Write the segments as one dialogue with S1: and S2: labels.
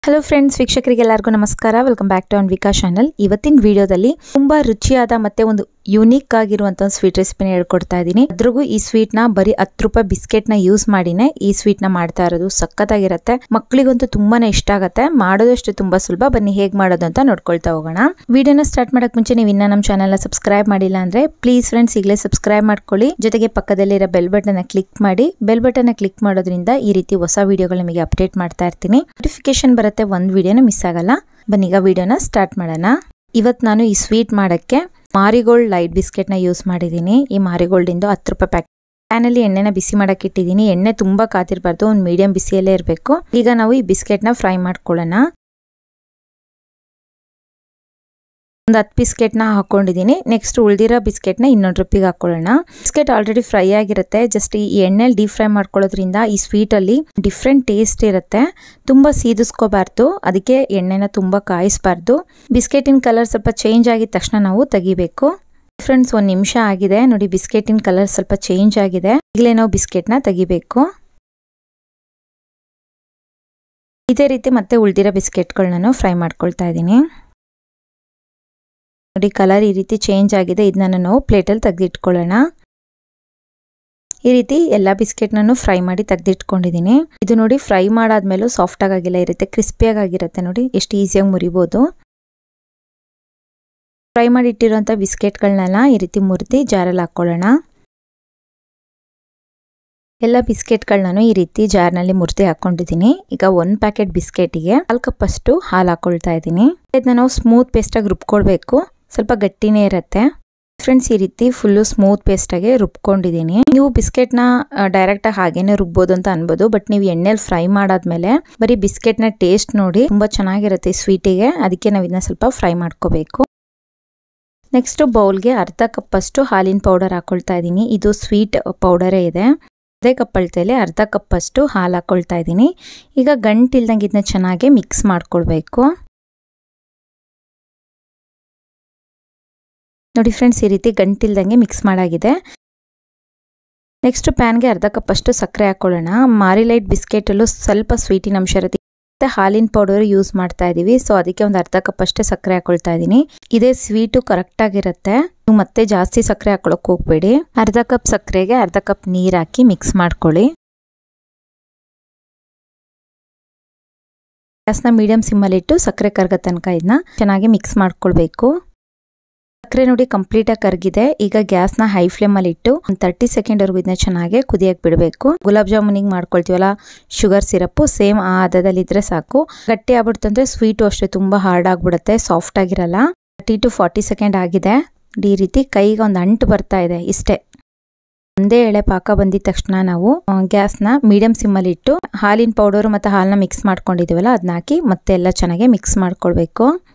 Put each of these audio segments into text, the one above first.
S1: Hello friends, ವೀಕ್ಷಕರಿಗೆಲ್ಲರಿಗೂ ನಮಸ್ಕಾರ. Welcome back to Anvika channel. ಇವತ್ತಿನ ವಿಡಿಯೋದಲ್ಲಿ ತುಂಬಾ ರುಚಿಯಾದ ಮತ್ತೆ ಒಂದು ಯೂನಿಕ್ ಆಗಿರುವಂತ ಒಂದು ಸ್ವೀಟ್ ರೆಸಿಪಿನ ಹೇಳ್ಕೊಡ್ತಾ ಇದ್ದೀನಿ. ಅದ್ರಿಗೂ ಈ ಸ್ವೀಟ್ ನ ಬರೀ 10 ರೂಪಾಯಿ ಬಿಸ್ಕೆಟ್ ನ ಯೂಸ್ ಮಾಡಿನೇ ಈ ಸ್ವೀಟ್ ನ ಮಾಡ್ತಾ ಇರೋದು. ಸಕ್ಕತ್ತಾಗಿರುತ್ತೆ, ಮಕ್ಕಳಿಗಂತೂ ತುಂಬಾನೇ ಇಷ್ಟ ಆಗುತ್ತೆ. ಮಾಡೋದಷ್ಟು ತುಂಬಾ ಸುಲಭ. ಬನ್ನಿ ಹೇಗ್ ಮಾಡೋದು ಅಂತ ನೋಡ್ಕೊಳ್ತಾ ಹೋಗೋಣ. ವಿಡಿಯೋನ ಸ್ಟಾರ್ಟ್ ಮಾಡಕ್ ಮುಂಚೆ ನೀವು ಇನ್ನ ನಮ್ಮ ಚಾನಲ್ ನ ಸಬ್ಸ್ಕ್ರೈಬ್ ಮಾಡಿಲ್ಲ ಅಂದ್ರೆ ಪ್ಲೀಸ್ ಫ್ರೆಂಡ್ಸ್ ಈಗಲೇ ಸಬ್ಸ್ಕ್ರೈಬ್ ಮಾಡ್ಕೊಳ್ಳಿ. ಜೊತೆಗೆ ಪಕ್ಕದಲ್ಲಿರೋ ಬೆಲ್ ಬಟನ್ ನ ಕ್ಲಿಕ್ ಮಾಡಿ. ಬೆಲ್ ಬಟನ್ ನ ಕ್ಲಿಕ್ ಮಾಡೋದ್ರಿಂದ ಈ ರೀತಿ ಹೊಸ ವಿಡಿಯೋಗಳು ನಿಮಗೆ ಅಪ್ಡೇಟ್ ಮಾಡ್ತಾ ಇರ್ತೀನಿ. ನೋಟಿಫಿಕೇಶನ್ ಬರುತ್ತೆ, ಒಂದು ವಿಡಿಯೋನ ಮಿಸ್ ಆಗಲ್ಲ. ಬನ್ನಿ ಈಗ ವಿಡಿಯೋನ ಸ್ಟಾರ್ಟ್ ಮಾಡೋಣ. ಇವತ್ತು ನಾನು ಈ ಸ್ವೀಟ್ ಮಾಡಕ್ಕೆ ಮಾರಿಗೋಲ್ಡ್ ಲೈಟ್ ಬಿಸ್ಕೆಟ್ ನ ಯೂಸ್ ಮಾಡಿದ್ದೀನಿ. ಈ ಮಾರಿಗೋಲ್ಡ್ ಇಂದು 10 ರೂಪಾಯಿ ಪ್ಯಾಕೆಟ್. ಪ್ಯಾನ್ ಅಲ್ಲಿ ಎಣ್ಣೆನ ಬಿಸಿ ಮಾಡಕ್ಕೆ ಇಟ್ಟಿದ್ದೀನಿ. ಎಣ್ಣೆ ತುಂಬಾ ಕಾತಿರ್ಬಾರ್ದು, ಒಂದು ಮೀಡಿಯಂ ಬಿಸಿಯಲ್ಲೇ ಇರಬೇಕು. ಈಗ ನಾವು ಈ ಬಿಸ್ಕೆಟ್ ನ ಫ್ರೈ ಮಾಡ್ಕೊಳ್ಳೋಣ. ಒಂದು 10 ಬಿಸ್ಕೆಟ್ ನ ಹಾಕೊಂಡಿದ್ದೀನಿ. ನೆಕ್ಸ್ಟ್ ಉಳಿದಿರೋ ಬಿಸ್ಕೆಟ್ ನ ಇನ್ನೊಂದು ರೂಪಿಗೆ ಹಾಕೊಳ್ಳೋಣ. ಬಿಸ್ಕೆಟ್ ಆಲ್ರೆಡಿ ಫ್ರೈ ಆಗಿರುತ್ತೆ. ಜಸ್ಟ್ ಈ ಎಣ್ಣೆಲಿ ಡೀಪ್ ಫ್ರೈ ಮಾಡ್ಕೊಳ್ಳೋದ್ರಿಂದ ಈ ಸ್ವೀಟ್ ಅಲ್ಲಿ ಡಿಫ್ರೆಂಟ್ ಟೇಸ್ಟ್ ಇರುತ್ತೆ. ತುಂಬಾ ಸೀದಿಸ್ಕೋಬಾರ್ದು, ಅದಕ್ಕೆ ಎಣ್ಣೆನ ತುಂಬಾ ಕಾಯಿಸಬಾರ್ದು. ಬಿಸ್ಕೆಟಿನ ಕಲರ್ ಸ್ವಲ್ಪ ಚೇಂಜ್ ಆಗಿದ ತಕ್ಷಣ ನಾವು ತೆಗಿಬೇಕು. ಫ್ರೆಂಡ್ಸ್, 1 ನಿಮಿಷ ಆಗಿದೆ ನೋಡಿ, ಬಿಸ್ಕೆಟಿನ ಕಲರ್ ಸ್ವಲ್ಪ ಚೇಂಜ್ ಆಗಿದೆ. ಈಗಲೇ ನಾವು ಬಿಸ್ಕೆಟ್ ನ ತೆಗಿಬೇಕು. ಇದೇ ರೀತಿ ಮತ್ತೆ ಉಳಿದಿರೋ ಬಿಸ್ಕೆಟ್ಗಳನ್ನ ಫ್ರೈ ಮಾಡ್ಕೊಳ್ತಾ ಇದ್ದೀನಿ. ನೋಡಿ, ಕಲರ್ ಈ ರೀತಿ ಚೇಂಜ್ ಆಗಿದೆ. ಇದನ್ನ ನಾವು ಪ್ಲೇಟಲ್ಲಿ ತೆಗೆದಿಟ್ಕೊಳ್ಳೋಣ. ಈ ರೀತಿ ಎಲ್ಲ ಬಿಸ್ಕೆಟ್ನೂ ಫ್ರೈ ಮಾಡಿ ತೆಗೆದಿಟ್ಕೊಂಡಿದ್ದೀನಿ. ಇದು ನೋಡಿ, ಫ್ರೈ ಮಾಡಾದ್ಮೇಲೂ ಸಾಫ್ಟ್ ಆಗಿಲ್ಲ, ಇರುತ್ತೆ ಕ್ರಿಸ್ಪಿಯಾಗಿ ಆಗಿರುತ್ತೆ. ನೋಡಿ ಎಷ್ಟು ಈಸಿಯಾಗಿ ಮುರಿಬೋದು. ಫ್ರೈ ಮಾಡಿ ಇಟ್ಟಿರೋಂಥ ಬಿಸ್ಕೆಟ್ಗಳನ್ನೆಲ್ಲ ಈ ರೀತಿ ಮುರಿದು ಜಾರಲ್ಲಿ ಹಾಕೊಳ್ಳೋಣ. ಎಲ್ಲ ಬಿಸ್ಕೆಟ್ಗಳನ್ನ ಈ ರೀತಿ ಜಾರ್ನಲ್ಲಿ ಮುರಿದು ಹಾಕೊಂಡಿದ್ದೀನಿ. ಈಗ 1 ಪ್ಯಾಕೆಟ್ ಬಿಸ್ಕೆಟಿಗೆ 1/4 ಕಪ್ ಅಷ್ಟು ಹಾಲು ಹಾಕೊಳ್ತಾ ಇದ್ದೀನಿ. ಇದನ್ನ ನಾವು ಸ್ಮೂತ್ ಪೇಸ್ಟಾಗಿ ರುಬ್ಕೊಳ್ಬೇಕು. ಸ್ವಲ್ಪ ಗಟ್ಟಿನೇ ಇರುತ್ತೆ ಫ್ರೆಂಡ್ಸ್. ಈ ರೀತಿ ಫುಲ್ಲು ಸ್ಮೂತ್ ಪೇಸ್ಟಾಗಿ ರುಬ್ಕೊಂಡಿದ್ದೀನಿ. ನೀವು ಬಿಸ್ಕೆಟ್ನ ಡೈರೆಕ್ಟಾಗಿ ಹಾಗೇನೆ ರುಬ್ಬೋದು ಅಂತ ಅನ್ಬೋದು. ಬಟ್ ನೀವು ಎಣ್ಣೆಲಿ ಫ್ರೈ ಮಾಡಾದ್ಮೇಲೆ ಬರೀ ಬಿಸ್ಕೆಟ್ನ ಟೇಸ್ಟ್ ನೋಡಿ ತುಂಬಾ ಚೆನ್ನಾಗಿರುತ್ತೆ ಸ್ವೀಟಿಗೆ. ಅದಕ್ಕೆ ನಾವು ಇದನ್ನ ಸ್ವಲ್ಪ ಫ್ರೈ ಮಾಡ್ಕೋಬೇಕು. ನೆಕ್ಸ್ಟ್ ಬೌಲ್ಗೆ 1/2 ಕಪ್ ಅಷ್ಟು ಹಾಲಿನ ಪೌಡರ್ ಹಾಕೊಳ್ತಾ ಇದ್ದೀನಿ. ಇದು ಸ್ವೀಟ್ ಪೌಡರೇ ಇದೆ. ಅದೇ ಕಪ್ ಅಳತೆಯಲ್ಲಿ 1/2 ಕಪ್ ಅಷ್ಟು ಹಾಲು ಹಾಕೊಳ್ತಾ ಇದ್ದೀನಿ. ಈಗ ಗಂಟಿಲ್ದಂಗೆ ಇದನ್ನ ಚೆನ್ನಾಗಿ ಮಿಕ್ಸ್ ಮಾಡ್ಕೊಳ್ಬೇಕು. ನೋಡಿ ಫ್ರೆಂಡ್ಸ್, ಈ ರೀತಿ ಗಂಟಿಲ್ದಂಗೆ ಮಿಕ್ಸ್ ಮಾಡಾಗಿದೆ. ನೆಕ್ಸ್ಟ್ ಪ್ಯಾನ್ಗೆ 1/2 ಕಪ್ ಅಷ್ಟು ಸಕ್ಕರೆ ಹಾಕೊಳ್ಳೋಣ. ಮಾರಿಲೈಟ್ ಬಿಸ್ಕೆಟಲ್ಲೂ ಸ್ವಲ್ಪ ಸ್ವೀಟಿನ ಅಂಶ ಇರುತ್ತೆ. ಮತ್ತೆ ಹಾಲಿನ ಪೌಡರ್ ಯೂಸ್ ಮಾಡ್ತಾ ಇದೀವಿ, ಸೊ ಅದಕ್ಕೆ ಒಂದು 1/2 ಕಪ್ ಅಷ್ಟೇ ಸಕ್ಕರೆ ಹಾಕೊಳ್ತಾ ಇದ್ದೀನಿ. ಇದೇ ಸ್ವೀಟು ಕರೆಕ್ಟ್ ಆಗಿರುತ್ತೆ. ನೀವು ಮತ್ತೆ ಜಾಸ್ತಿ ಸಕ್ಕರೆ ಹಾಕೊಳಕ್ ಹೋಗ್ಬೇಡಿ. 1/2 ಕಪ್ ಸಕ್ಕರೆಗೆ 1/2 ಕಪ್ ನೀರು ಹಾಕಿ ಮಿಕ್ಸ್ ಮಾಡ್ಕೊಳ್ಳಿ. ಗ್ಯಾಸ್ನ ಮೀಡಿಯಂ ಸಿಮ್ಮಲ್ಲಿ ಇಟ್ಟು ಸಕ್ಕರೆ ಕರಗೋ ತನಕ ಇದನ್ನ ಚೆನ್ನಾಗಿ ಮಿಕ್ಸ್ ಮಾಡ್ಕೊಳ್ಬೇಕು. ಸಕ್ಕರೆ ನೋಡಿ ಕಂಪ್ಲೀಟ್ ಆಗಿ ಕರಗಿದೆ. ಈಗ ಗ್ಯಾಸ್ನ ಹೈ ಫ್ಲೇಮ್ ಅಲ್ಲಿ ಇಟ್ಟು ಒಂದು 30 ಸೆಕೆಂಡ್ ವರೆಗೂ ಇದನ್ನ ಚೆನ್ನಾಗಿ ಕುದಿಯಕ್ ಬಿಡಬೇಕು. ಗುಲಾಬ್ ಜಾಮೂನಿಗೆ ಮಾಡ್ಕೊಳ್ತೀವಲ್ಲ ಶುಗರ್ ಸಿರಪ್, ಸೇಮ್ ಆ ಹದದಲ್ಲಿ ಇದ್ರೆ ಸಾಕು. ಗಟ್ಟಿ ಆಗ್ಬಿಡ್ತಂದ್ರೆ ಸ್ವೀಟು ಅಷ್ಟೇ ತುಂಬಾ ಹಾರ್ಡ್ ಆಗ್ಬಿಡುತ್ತೆ, ಸಾಫ್ಟ್ ಆಗಿರಲ್ಲ. 30 to 40 ಸೆಕೆಂಡ್ ಆಗಿದೆ. ಈ ರೀತಿ ಕೈಗೆ ಒಂದು ಅಂಟು ಬರ್ತಾ ಇದೆ. ಇಷ್ಟೇ, ಒಂದೇ ಎಳೆ ಪಾಕ ಬಂದಿದ ತಕ್ಷಣ ನಾವು ಗ್ಯಾಸ್ನ ಮೀಡಿಯಂ ಸಿಮ್ಮಲ್ಲಿ ಇಟ್ಟು ಹಾಲಿನ ಪೌಡರ್ ಮತ್ತೆ ಹಾಲನ್ನ ಮಿಕ್ಸ್ ಮಾಡ್ಕೊಂಡಿದೀವಲ್ಲ ಅದನ್ನ ಹಾಕಿ ಮತ್ತೆ ಎಲ್ಲ ಚೆನ್ನಾಗಿ ಮಿಕ್ಸ್ ಮಾಡ್ಕೊಳ್ಬೇಕು.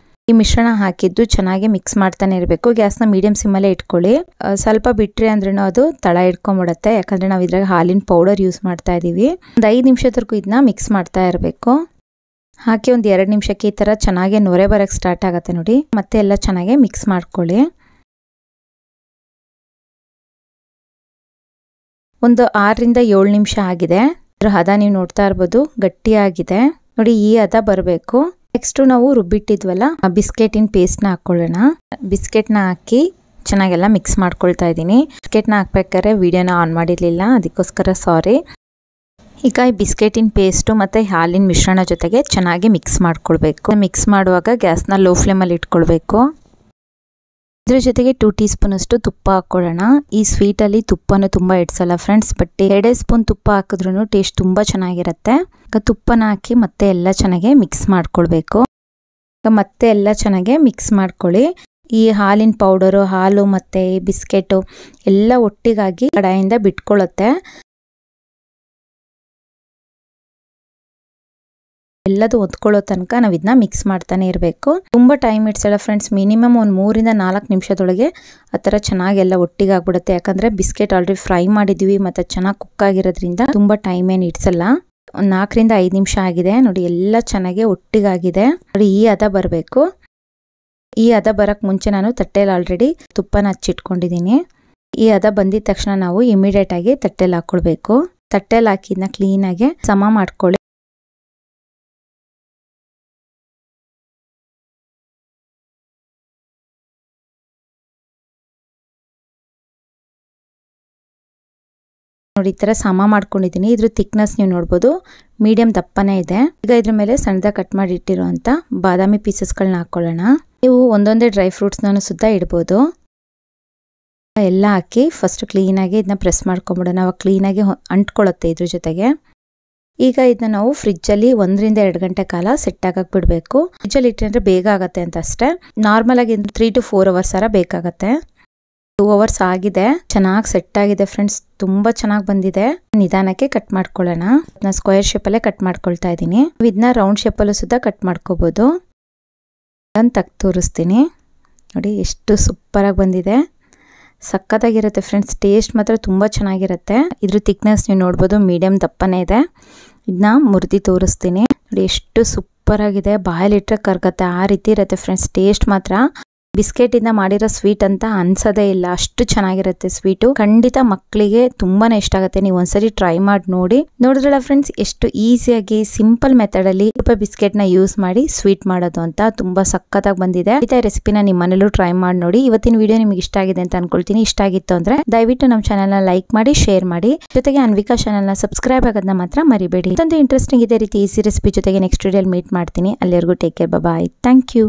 S1: ಈ ಮಿಶ್ರಣ ಹಾಕಿದ್ದು ಚೆನ್ನಾಗಿ ಮಿಕ್ಸ್ ಮಾಡ್ತಾನೆ ಇರಬೇಕು. ಗ್ಯಾಸ್ನ ಮೀಡಿಯಂ ಸಿಮ್ಮಲ್ಲೇ ಇಟ್ಕೊಳ್ಳಿ. ಸ್ವಲ್ಪ ಬಿಟ್ರಿ ಅಂದ್ರೆ ಅದು ತಳ ಇಟ್ಕೊಂಡ್ಬಿಡುತ್ತೆ, ಯಾಕಂದ್ರೆ ನಾವು ಇದ್ರಾಗ ಹಾಲಿನ ಪೌಡರ್ ಯೂಸ್ ಮಾಡ್ತಾ ಇದೀವಿ. ಒಂದು 5 ನಿಮಿಷದವರೆಗೂ ಇದನ್ನ ಮಿಕ್ಸ್ ಮಾಡ್ತಾ ಇರಬೇಕು. ಹಾಕಿ ಒಂದು 2 ನಿಮಿಷಕ್ಕೆ ಈ ತರ ಚೆನ್ನಾಗಿ ನೊರೆ ಬರಕ್ ಸ್ಟಾರ್ಟ್ ಆಗತ್ತೆ ನೋಡಿ. ಮತ್ತೆ ಎಲ್ಲ ಚೆನ್ನಾಗಿ ಮಿಕ್ಸ್ ಮಾಡ್ಕೊಳ್ಳಿ. ಒಂದು 6 ರಿಂದ 7 ನಿಮಿಷ ಆಗಿದೆ. ಅದ್ರ ಹದ ನೀವು ನೋಡ್ತಾ ಇರ್ಬೋದು, ಗಟ್ಟಿಯಾಗಿದೆ ನೋಡಿ. ಈ ಹದ ಬರಬೇಕು. ನೆಕ್ಸ್ಟ್ ನಾವು ರುಬ್ಬಿಟ್ಟಿದ್ವಲ್ಲ ಆ ಬಿಸ್ಕೆಟಿನ ಪೇಸ್ಟ್ ನ ಹಾಕೊಳ್ಳೋಣ. ಬಿಸ್ಕೆಟ್ ನ ಹಾಕಿ ಚೆನ್ನಾಗೆಲ್ಲ ಮಿಕ್ಸ್ ಮಾಡ್ಕೊಳ್ತಾ ಇದ್ದೀನಿ. ಬಿಸ್ಕೆಟ್ ನ ಹಾಕ್ಬೇಕಾದ್ರೆ ವಿಡಿಯೋನ ಆನ್ ಮಾಡಿರ್ಲಿಲ್ಲ, ಅದಕ್ಕೋಸ್ಕರ ಸಾರಿ. ಈಗ ಈ ಬಿಸ್ಕೆಟಿನ ಪೇಸ್ಟ್ ಮತ್ತೆ ಹಾಲಿನ ಮಿಶ್ರಣ ಜೊತೆಗೆ ಚೆನ್ನಾಗಿ ಮಿಕ್ಸ್ ಮಾಡ್ಕೊಳ್ಬೇಕು. ಮಿಕ್ಸ್ ಮಾಡುವಾಗ ಗ್ಯಾಸ್ನ ಲೋ ಫ್ಲೇಮ್ ಅಲ್ಲಿ ಇಟ್ಕೊಳ್ಬೇಕು. ಇದ್ರ ಜೊತೆಗೆ 2 ಟೀ ಸ್ಪೂನ್ ಅಷ್ಟು ತುಪ್ಪ ಹಾಕೊಳ್ಳೋಣ. ಈ ಸ್ವೀಟ್ ಅಲ್ಲಿ ತುಪ್ಪನೂ ತುಂಬಾ ಇಡ್ಸಲ್ಲ ಫ್ರೆಂಡ್ಸ್, ಬಟ್ 2 ಸ್ಪೂನ್ ತುಪ್ಪ ಹಾಕಿದ್ರು ಟೇಸ್ಟ್ ತುಂಬಾ ಚೆನ್ನಾಗಿರುತ್ತೆ. ಈಗ ತುಪ್ಪನ ಹಾಕಿ ಮತ್ತೆ ಎಲ್ಲ ಚೆನ್ನಾಗಿ ಮಿಕ್ಸ್ ಮಾಡ್ಕೊಳ್ಬೇಕು. ಈಗ ಮತ್ತೆ ಎಲ್ಲ ಚೆನ್ನಾಗಿ ಮಿಕ್ಸ್ ಮಾಡ್ಕೊಳ್ಳಿ. ಈ ಹಾಲಿನ ಪೌಡರು, ಹಾಲು ಮತ್ತೆ ಬಿಸ್ಕೆಟು ಎಲ್ಲ ಒಟ್ಟಿಗಾಗಿ ಕಡಾಯಿಂದ ಬಿಟ್ಕೊಳ್ಳುತ್ತೆ. ಎಲ್ಲದು ಒತ್ಕೊಳ್ಳೋ ತನಕ ನಾವು ಇದನ್ನ ಮಿಕ್ಸ್ ಮಾಡ್ತಾನೆ ಇರಬೇಕು. ತುಂಬಾ ಟೈಮ್ ಇಡ್ಸಲ್ಲ ಫ್ರೆಂಡ್ಸ್, ಮಿನಿಮಮ್ ಒಂದು 3 ರಿಂದ 4 ನಿಮಿಷದೊಳಗೆ ಆ ಥರ ಚೆನ್ನಾಗಿ ಎಲ್ಲ ಒಟ್ಟಿಗೆ ಆಗ್ಬಿಡುತ್ತೆ. ಯಾಕಂದ್ರೆ ಬಿಸ್ಕೆಟ್ ಆಲ್ರೆಡಿ ಫ್ರೈ ಮಾಡಿದೀವಿ ಮತ್ತೆ ಚೆನ್ನಾಗಿ ಕುಕ್ ಆಗಿರೋದ್ರಿಂದ ತುಂಬಾ ಟೈಮ್ ಏನು ಇಡ್ಸಲ್ಲ. ಒಂದು 4 ರಿಂದ 5 ನಿಮಿಷ ಆಗಿದೆ ನೋಡಿ, ಎಲ್ಲ ಚೆನ್ನಾಗಿ ಒಟ್ಟಿಗಾಗಿದೆ ನೋಡಿ. ಈ ಹದ ಬರಬೇಕು. ಈ ಹದ ಬರಕ್ ಮುಂಚೆ ನಾನು ತಟ್ಟೆಯಲ್ಲಿ ಆಲ್ರೆಡಿ ತುಪ್ಪನ ಹಚ್ಚಿಟ್ಕೊಂಡಿದ್ದೀನಿ. ಈ ಹದ ಬಂದಿದ ತಕ್ಷಣ ನಾವು ಇಮಿಡಿಯೇಟ್ ಆಗಿ ತಟ್ಟೆಯಲ್ಲಿ ಹಾಕೊಳ್ಬೇಕು. ತಟ್ಟೆಯಲ್ಲಿ ಹಾಕಿದ್ನ ಕ್ಲೀನಾಗಿ ಸಮ ಮಾಡ್ಕೊಳ್ಳಿ. ನೋಡಿ ಈ ಥರ ಸಮ ಮಾಡ್ಕೊಂಡಿದ್ದೀನಿ. ಇದ್ರ ಥಿಕ್ನೆಸ್ ನೀವು ನೋಡ್ಬೋದು ಮೀಡಿಯಂ ದಪ್ಪನೇ ಇದೆ. ಈಗ ಇದ್ರ ಮೇಲೆ ಸಣ್ಣದಾಗಿ ಕಟ್ ಮಾಡಿ ಇಟ್ಟಿರುವಂಥ ಬಾದಾಮಿ ಪೀಸಸ್ಗಳನ್ನ ಹಾಕ್ಕೊಳ್ಳೋಣ. ನೀವು ಒಂದೊಂದೇ ಡ್ರೈ ಫ್ರೂಟ್ಸ್ನ ಸುತ್ತ ಇಡ್ಬೋದು. ಎಲ್ಲ ಹಾಕಿ ಫಸ್ಟ್ ಕ್ಲೀನಾಗಿ ಇದನ್ನ ಪ್ರೆಸ್ ಮಾಡ್ಕೊಂಬಿಡೋಣ. ಅವಾಗ ಕ್ಲೀನಾಗಿ ಅಂಟ್ಕೊಳ್ಳುತ್ತೆ ಇದ್ರ ಜೊತೆಗೆ. ಈಗ ಇದನ್ನ ನಾವು ಫ್ರಿಜ್ಜಲ್ಲಿ 1 ರಿಂದ 2 ಗಂಟೆ ಕಾಲ ಸೆಟ್ ಆಗಕ್ಕೆ ಬಿಡಬೇಕು. ಫ್ರಿಜ್ಜಲ್ಲಿ ಇಟ್ಟರೆ ಬೇಗ ಆಗುತ್ತೆ ಅಂತ ಅಷ್ಟೇ. ನಾರ್ಮಲ್ ಆಗಿ 3 to 4 ಅವರ್ಸ್ ಬೇಕಾಗತ್ತೆ. 2 ಅವರ್ಸ್ ಆಗಿದೆ. ಚೆನ್ನಾಗಿ ಸೆಟ್ ಆಗಿದೆ ಫ್ರೆಂಡ್ಸ್, ತುಂಬಾ ಚೆನ್ನಾಗಿ ಬಂದಿದೆ. ನಿಧಾನಕ್ಕೆ ಕಟ್ ಮಾಡ್ಕೊಳ್ಳೋಣ. ನಾನು ಸ್ಕ್ವೇರ್ ಶೇಪಲ್ಲೇ ಕಟ್ ಮಾಡ್ಕೊಳ್ತಾ ಇದ್ದೀನಿ. ಇದನ್ನ ರೌಂಡ್ ಶೇಪಲ್ಲೂ ಸುತ್ತ ಕಟ್ ಮಾಡ್ಕೋಬಹುದು. ನಾನು ತೆಗ್ದು ತೋರಿಸ್ತೀನಿ ನೋಡಿ, ಎಷ್ಟು ಸೂಪರ್ ಆಗಿ ಬಂದಿದೆ. ಸಕ್ಕತ್ತಾಗಿರುತ್ತೆ ಫ್ರೆಂಡ್ಸ್. ಟೇಸ್ಟ್ ಮಾತ್ರ ತುಂಬ ಚೆನ್ನಾಗಿರುತ್ತೆ. ಇದ್ರ ಥಿಕ್ನೆಸ್ ನೀವು ನೋಡ್ಬೋದು ಮೀಡಿಯಂ ದಪ್ಪನೇ ಇದೆ. ಇದನ್ನ ಮುರಿದು ತೋರಿಸ್ತೀನಿ ನೋಡಿ, ಎಷ್ಟು ಸೂಪರ್ ಆಗಿದೆ. ಬಾಯಲ್ಲಿಟ್ಟರೆ ಕರ್ಗತ್ತೆ ಆ ರೀತಿ ಇರುತ್ತೆ ಫ್ರೆಂಡ್ಸ್. ಟೇಸ್ಟ್ ಮಾತ್ರ ಬಿಸ್ಕೆಟಿಂದ ಮಾಡಿರೋ ಸ್ವೀಟ್ ಅಂತ ಅನ್ಸೋದೇ ಇಲ್ಲ, ಅಷ್ಟು ಚೆನ್ನಾಗಿರುತ್ತೆ ಸ್ವೀಟು. ಖಂಡಿತ ಮಕ್ಕಳಿಗೆ ತುಂಬಾನೇ ಇಷ್ಟ ಆಗುತ್ತೆ. ನೀವು ಒಂದ್ಸರಿ ಟ್ರೈ ಮಾಡಿ ನೋಡಿ. ನೋಡಿದ್ರಲ್ಲ ಫ್ರೆಂಡ್ಸ್, ಎಷ್ಟು ಈಸಿಯಾಗಿ ಸಿಂಪಲ್ ಮೆಥಡಲ್ಲಿ ಬಿಸ್ಕೆಟ್ನ ಯೂಸ್ ಮಾಡಿ ಸ್ವೀಟ್ ಮಾಡೋದು ಅಂತ. ತುಂಬಾ ಸಕ್ಕತ್ತಾಗಿ ಬಂದಿದೆ. ಈ ರೆಸಿಪಿನ ನಿಮ್ಮ ಮನೇಲೂ ಟ್ರೈ ಮಾಡಿ ನೋಡಿ. ಇವತ್ತಿನ ವಿಡಿಯೋ ನಿಮ್ಗೆ ಇಷ್ಟ ಆಗಿದೆ ಅಂತ ಅನ್ಕೊಳ್ತೀನಿ. ಇಷ್ಟ ಆಗಿತ್ತು ಅಂದ್ರೆ ದಯವಿಟ್ಟು ನಮ್ಮ ಚಾನೆಲ್ನ ಲೈಕ್ ಮಾಡಿ, ಶೇರ್ ಮಾಡಿ. ಜೊತೆಗೆ ಅನ್ವಿಕಾ ಚಾನೆಲ್ನ ಸಬ್ಸ್ಕ್ರೈಬ್ ಆಗೋದನ್ನ ಮಾತ್ರ ಮರಿಬೇಡಿ. ಇದೊಂದು ಇಂಟ್ರೆಸ್ಟಿಂಗ್ ಇದೇ ರೀತಿ ಈಸಿ ರೆಸಿಪಿ ಜೊತೆಗೆ ನೆಕ್ಸ್ಟ್ ವಿಡಿಯೋಲಿ ಮೀಟ್ ಮಾಡ್ತೀನಿ. ಅಲ್ಲಿವರೆಗೂ take care, bye. Thank you.